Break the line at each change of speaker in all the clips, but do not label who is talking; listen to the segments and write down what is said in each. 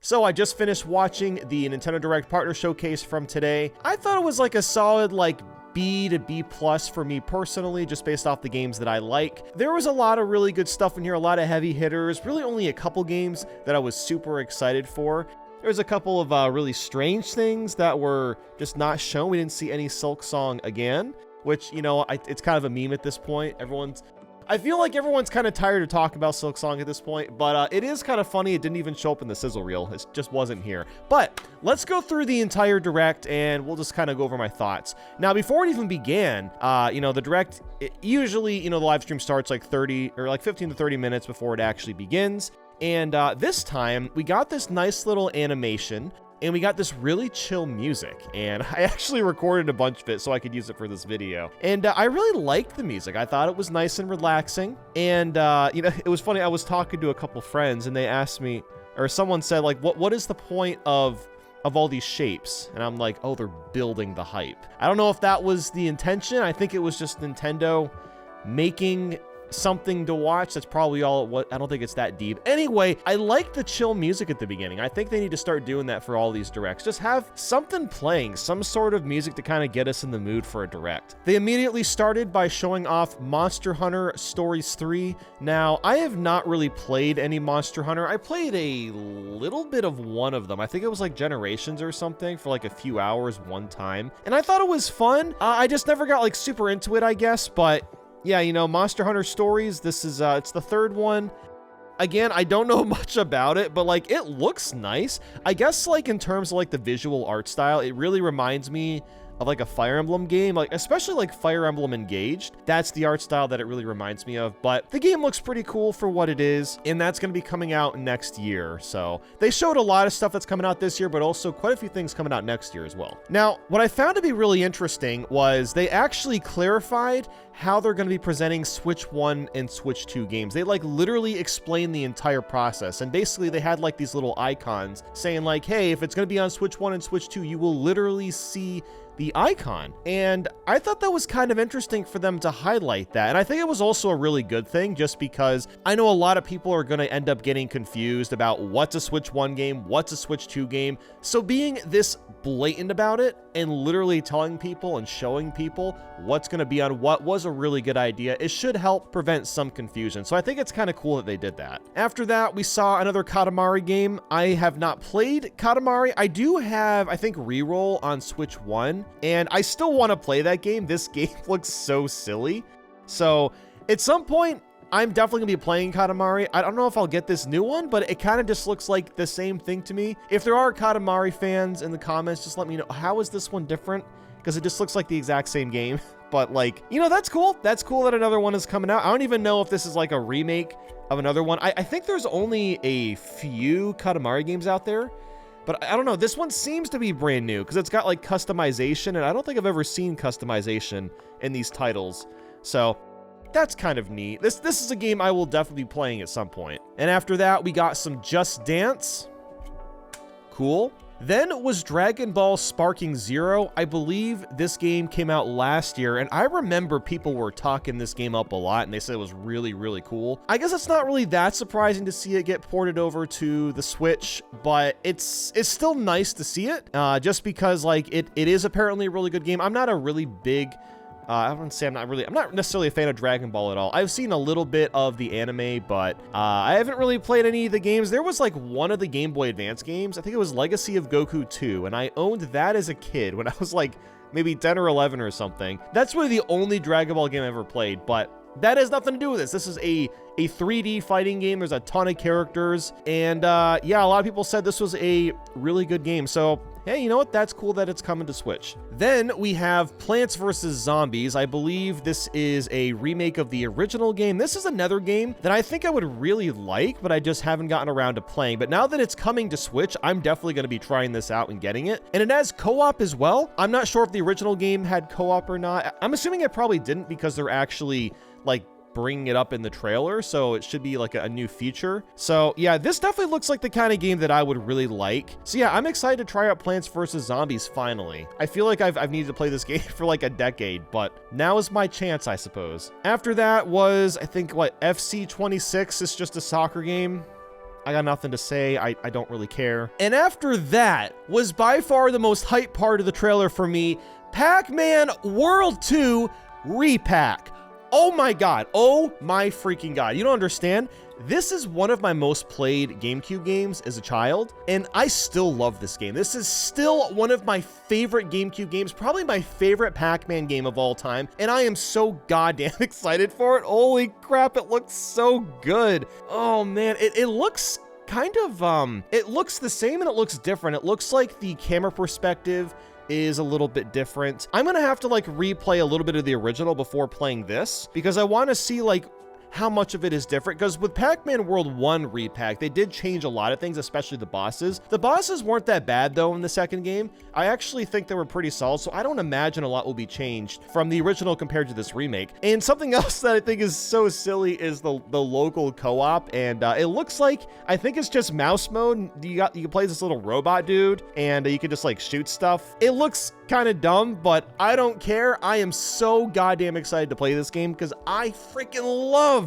So I just finished watching the Nintendo Direct Partner Showcase from today. I thought it was like a solid like B to B plus for me personally, just based off the games that I like. There was a lot of really good stuff in here, a lot of heavy hitters, really only a couple games that I was super excited for. There was a couple of really strange things that were just not shown. We didn't see any Silk Song again, which, you know, it's kind of a meme at this point. I feel like everyone's kind of tired of talking about Silk Song at this point, but it is kind of funny. It didn't even show up in the sizzle reel. It just wasn't here. But let's go through the entire Direct, and we'll just kind of go over my thoughts. Now, before it even began, you know, the Direct, usually, you know, the live stream starts like 15 to 30 minutes before it actually begins. And this time, we got this nice little animation, and we got this really chill music, and I actually recorded a bunch of it so I could use it for this video. And I really liked the music. I thought it was nice and relaxing. And, you know, it was funny. I was talking to a couple friends, and they asked me, or someone said, like, what is the point of all these shapes? And I'm like, oh, they're building the hype. I don't know if that was the intention. I think it was just Nintendo making something to watch. That's probably all it was. I don't think it's that deep. Anyway, I like the chill music at the beginning. I think they need to start doing that for all these directs. Just have something playing, some sort of music to kind of get us in the mood for a direct. They immediately started by showing off Monster Hunter Stories 3. Now, I have not really played any Monster Hunter. I played a little bit of one of them. I think it was like Generations or something for like a few hours one time. And I thought it was fun. I just never got like super into it, I guess, but yeah, you know, Monster Hunter Stories, this is, it's the third one. Again, I don't know much about it, but, like, it looks nice. I guess, like, in terms of, like, the visual art style, it really reminds me of, like, a Fire Emblem game, like, especially, like, Fire Emblem Engaged. That's the art style that it really reminds me of, but the game looks pretty cool for what it is, and that's going to be coming out next year, so they showed a lot of stuff that's coming out this year, but also quite a few things coming out next year as well. Now, what I found to be really interesting was they actually clarified how they're going to be presenting Switch 1 and Switch 2 games. They, like, literally explained the entire process, and basically they had, like, these little icons saying, like, hey, if it's going to be on Switch 1 and Switch 2, you will literally see the icon. And I thought that was kind of interesting for them to highlight that. And I think it was also a really good thing, just because I know a lot of people are going to end up getting confused about what's a Switch 1 game, what's a Switch 2 game. So being this blatant about it and literally telling people and showing people what's going to be on what was a really good idea. It should help prevent some confusion. So I think it's kind of cool that they did that. After that, we saw another Kadamari game. I have not played Kadamari. I do have, I think, Reroll on Switch 1, and I still want to play that game. This game looks so silly. So at some point, I'm definitely going to be playing Kadamari. I don't know if I'll get this new one, but it kind of just looks like the same thing to me. If there are Kadamari fans in the comments, just let me know, how is this one different? Because it just looks like the exact same game. But, like, you know, that's cool. That's cool that another one is coming out. I don't even know if this is like a remake of another one. I think there's only a few Kadamari games out there, but I don't know. This one seems to be brand new because it's got like customization, and I don't think I've ever seen customization in these titles. So that's kind of neat. This is a game I will definitely be playing at some point. And after that, we got some Just Dance. Cool. Then was Dragon Ball Sparking Zero. I believe this game came out last year, and I remember people were talking this game up a lot, and they said it was really, really cool. I guess it's not really that surprising to see it get ported over to the Switch, but it's still nice to see it, just because, like, it is apparently a really good game. I'm not a really big... I wouldn't say I'm not necessarily a fan of Dragon Ball at all. I've seen a little bit of the anime, but I haven't really played any of the games. There was like one of the Game Boy Advance games. I think it was Legacy of Goku 2, and I owned that as a kid when I was like maybe 10 or 11 or something. That's really the only Dragon Ball game I ever played, but that has nothing to do with this. This is a 3D fighting game. There's a ton of characters, and yeah, a lot of people said this was a really good game. So hey, you know what? That's cool that it's coming to Switch. Then we have Plants vs. Zombies. I believe this is a remake of the original game. This is another game that I think I would really like, but I just haven't gotten around to playing. But now that it's coming to Switch, I'm definitely going to be trying this out and getting it. And it has co-op as well. I'm not sure if the original game had co-op or not. I'm assuming it probably didn't because they're actually like bringing it up in the trailer, so it should be like a new feature. So yeah, this definitely looks like the kind of game that I would really like. So yeah, I'm excited to try out Plants vs. Zombies finally. I feel like I've needed to play this game for like a decade, but now is my chance, I suppose. After that was, I think, what, FC 26 is just a soccer game. I got nothing to say. I don't really care. And after that was by far the most hype part of the trailer for me, Pac-Man World 2 Repack. Oh my God. Oh my freaking God. You don't understand? This is one of my most played GameCube games as a child, and I still love this game. This is still one of my favorite GameCube games, probably my favorite Pac-Man game of all time, and I am so goddamn excited for it. Holy crap, it looks so good. Oh man, it looks kind of, it looks the same and it looks different. It looks like the camera perspective is a little bit different. I'm gonna have to like replay a little bit of the original before playing this, because I want to see like how much of it is different, because with Pac-Man World 1 Repack, they did change a lot of things, especially the bosses. The bosses weren't that bad, though, in the second game. I actually think they were pretty solid, so I don't imagine a lot will be changed from the original compared to this remake. And something else that I think is so silly is the local co-op, and it looks like, I think it's just mouse mode. You can play this little robot dude, and you can just, like, shoot stuff. It looks kind of dumb, but I don't care. I am so goddamn excited to play this game, because I freaking loved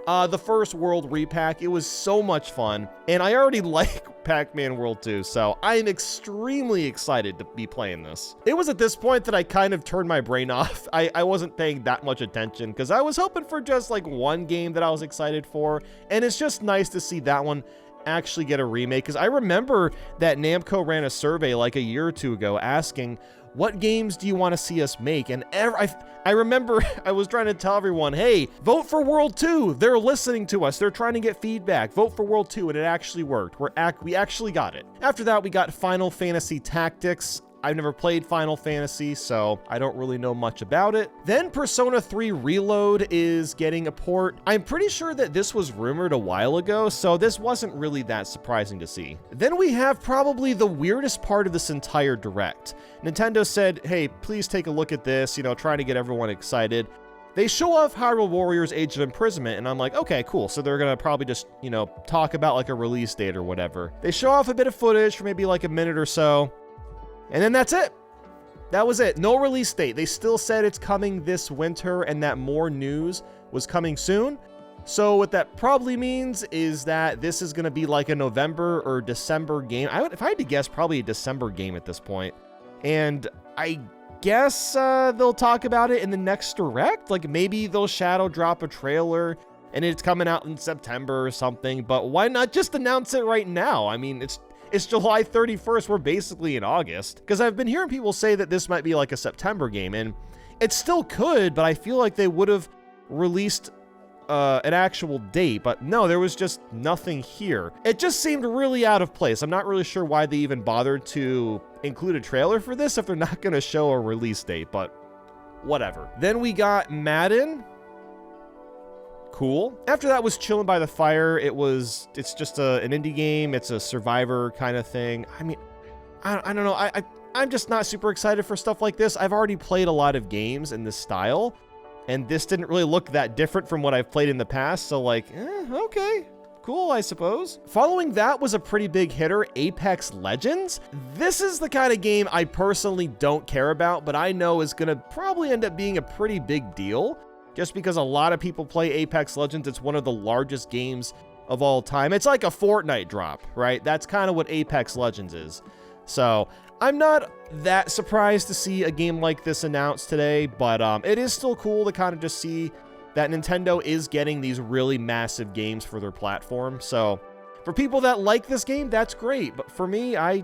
the first World Repack. It was so much fun, and I already like Pac-Man World 2, so I am extremely excited to be playing this. It was at this point that I kind of turned my brain off. I wasn't paying that much attention, because I was hoping for just like one game that I was excited for, and it's just nice to see that one actually get a remake, because I remember that Namco ran a survey like a year or two ago asking, what games do you want to see us make? And I remember I was trying to tell everyone, hey, vote for World 2. They're listening to us. They're trying to get feedback. Vote for World 2, and it actually worked. We actually got it. After that, we got Final Fantasy Tactics. I've never played Final Fantasy, so I don't really know much about it. Then Persona 3 Reload is getting a port. I'm pretty sure that this was rumored a while ago, so this wasn't really that surprising to see. Then we have probably the weirdest part of this entire direct. Nintendo said, hey, please take a look at this, you know, trying to get everyone excited. They show off Hyrule Warriors Age of Imprisonment, and I'm like, okay, cool. So they're gonna probably just, you know, talk about like a release date or whatever. They show off a bit of footage for maybe like a minute or so, and then that's it. That was it. No release date. They still said it's coming this winter and that more news was coming soon. So what that probably means is that this is going to be like a November or December game. If I had to guess, probably a December game at this point. And I guess they'll talk about it in the next direct. Like maybe they'll shadow drop a trailer and it's coming out in September or something. But why not just announce it right now? I mean, it's July 31st. We're basically in August. Because I've been hearing people say that this might be like a September game, and it still could, but I feel like they would have released an actual date. But no, there was just nothing here. It just seemed really out of place. I'm not really sure why they even bothered to include a trailer for this if they're not going to show a release date, but whatever. Then we got Madden. Cool. After that was Chilling by the Fire. It's just an indie game. It's a survivor kind of thing. I mean, I don't know. I'm just not super excited for stuff like this. I've already played a lot of games in this style, and this didn't really look that different from what I've played in the past. So like, okay, cool, I suppose. Following that was a pretty big hitter, Apex Legends. This is the kind of game I personally don't care about, but I know is gonna probably end up being a pretty big deal. Just because a lot of people play Apex Legends. It's one of the largest games of all time. It's like a Fortnite drop, right? That's kind of what Apex Legends is. So I'm not that surprised to see a game like this announced today, but it is still cool to kind of just see that Nintendo is getting these really massive games for their platform. So for people that like this game, that's great. But for me, I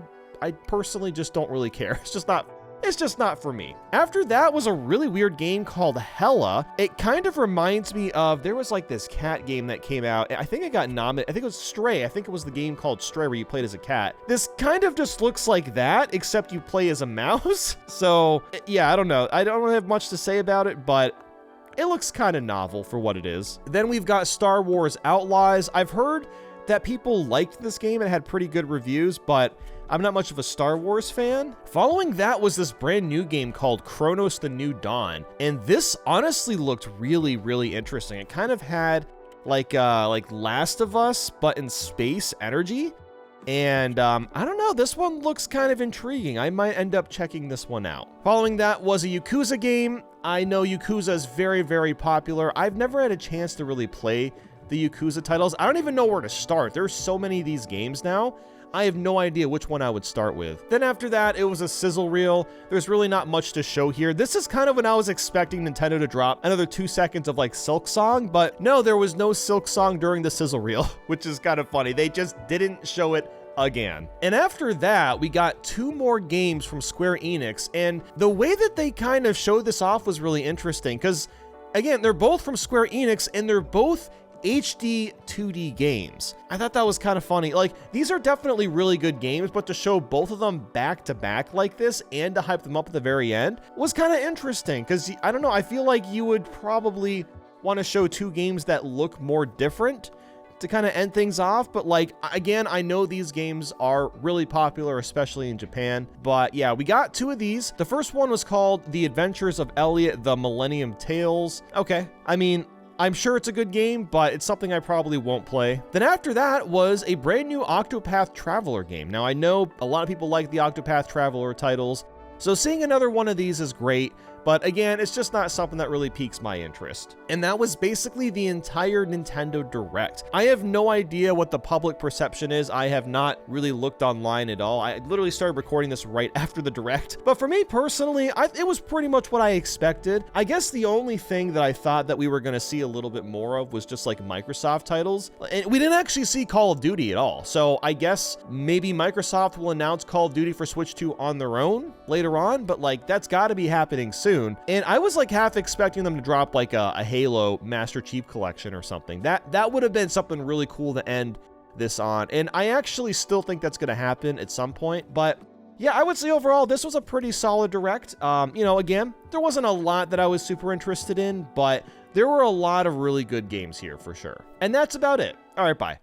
personally just don't really care. It's just not for me. After that was a really weird game called Hella. It kind of reminds me of, there was like this cat game that came out. I think it got nominated. I think it was Stray. I think it was the game called Stray where you played as a cat. This kind of just looks like that, except you play as a mouse. So yeah, I don't know. I don't really have much to say about it, but it looks kind of novel for what it is. Then we've got Star Wars Outlaws. I've heard that people liked this game and had pretty good reviews, but I'm not much of a Star Wars fan. Following that was this brand new game called Chronos: The New Dawn, and this honestly looked really, really interesting. It kind of had like Last of Us, but in space energy. And I don't know, this one looks kind of intriguing. I might end up checking this one out. Following that was a Yakuza game. I know Yakuza is very, very popular. I've never had a chance to really play the Yakuza titles. I don't even know where to start. There's so many of these games now. I have no idea which one I would start with. Then after that, it was a sizzle reel. There's really not much to show here. This is kind of when I was expecting Nintendo to drop another 2 seconds of like Silk Song, but no, there was no Silk Song during the sizzle reel, which is kind of funny. They just didn't show it again. And after that, we got 2 more games from Square Enix, and the way that they kind of showed this off was really interesting because, again, they're both from Square Enix and they're both HD 2D games. I thought that was kind of funny. Like, these are definitely really good games, but to show both of them back to back like this and to hype them up at the very end was kind of interesting because, I don't know, I feel like you would probably want to show 2 games that look more different to kind of end things off. But like, again, I know these games are really popular, especially in Japan. But yeah, we got 2 of these. The first one was called The Adventures of Elliot, The Millennium Tales. Okay, I mean, I'm sure it's a good game, but it's something I probably won't play. Then after that was a brand new Octopath Traveler game. Now, I know a lot of people like the Octopath Traveler titles, so seeing another one of these is great. But again, it's just not something that really piques my interest. And that was basically the entire Nintendo Direct. I have no idea what the public perception is. I have not really looked online at all. I literally started recording this right after the Direct. But for me personally, it was pretty much what I expected. I guess the only thing that I thought that we were going to see a little bit more of was just like Microsoft titles. And we didn't actually see Call of Duty at all. So I guess maybe Microsoft will announce Call of Duty for Switch 2 on their own later on, but like that's got to be happening soon. And I was like half expecting them to drop like a Halo Master Chief Collection or something. That would have been something really cool to end this on. And I actually still think that's going to happen at some point. But yeah, I would say overall, this was a pretty solid Direct. You know, again, there wasn't a lot that I was super interested in, but there were a lot of really good games here for sure. And that's about it. All right, bye.